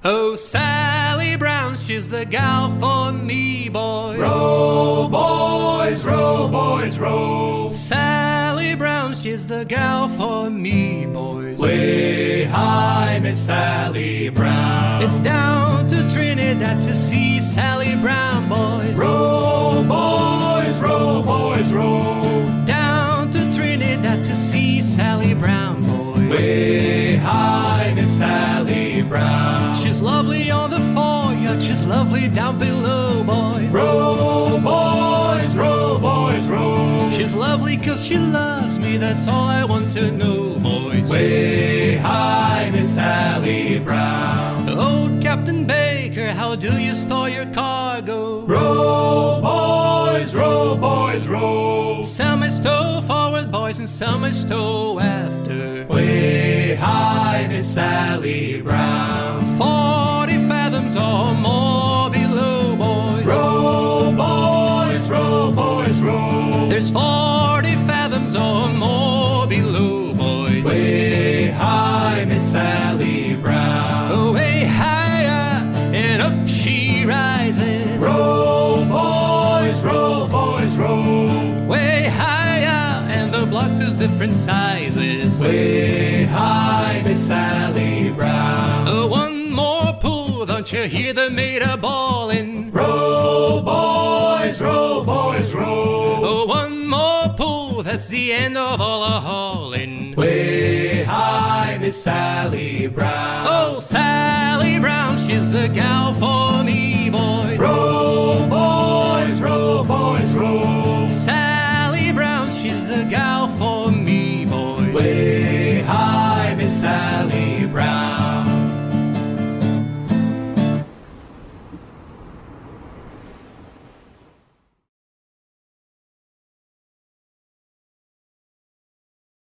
Oh, Sally Brown, she's the gal for me, boys. Row, boys, row, boys, row. Sally Brown, she's the gal for me, boys. Way high, Miss Sally Brown. It's down to Trinidad to see Sally Brown, boys. Row, boys, row, boys, row. Down to Trinidad to see Sally Brown, boys. Way high, Miss Sally Brown. She's lovely on the foreyard, she's lovely down below, boys. Row, boys, row, boys, row. She's lovely 'cause she loves me, that's all I want to know, boys. Way high, Miss Sally Brown. Old Captain Baker, how do you store your cargo? Row, boys, row, boys, row. Some is stow forward, boys, and some is stow after. Way high, Miss Sally Brown. 40 fathoms or more below, boys. Row, boys, row, boys, row. There's 40 fathoms or more below, boys. Way high, Miss Sally Brown. Oh, way higher, and up she rises. Row, boys, row, boys, row. Way higher, and the blocks is different sizes. Way high, Miss Sally Brown. Oh, one more pull, don't you hear the mate a bawling? Row, boys, row, boys, row. Oh, one more pull, that's the end of all a hauling. Way high, Miss Sally Brown. Oh, Sally Brown, she's the gal for